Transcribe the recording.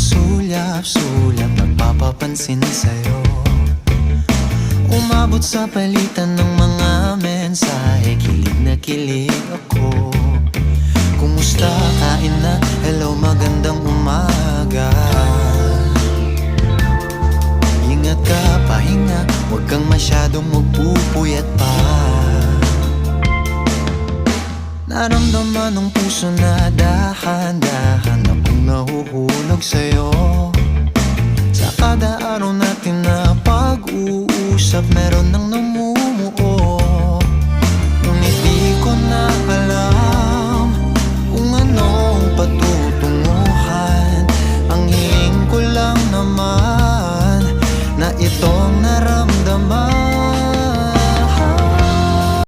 sulyap-sulyap, nagpapapansin sa'yo. Umabot sa palitan ng mga mensahe, kilig na kilig ako. Kumusta, kain na, hello, magandang umaga. Ingat ka, pahinga, huwag kang masyadong magpupuyat pa. Naramdaman ng puso na dahan-dahan akong nahuhulog sa'yo. Sa kada araw natin na pag-uusap, meron nang namumuo.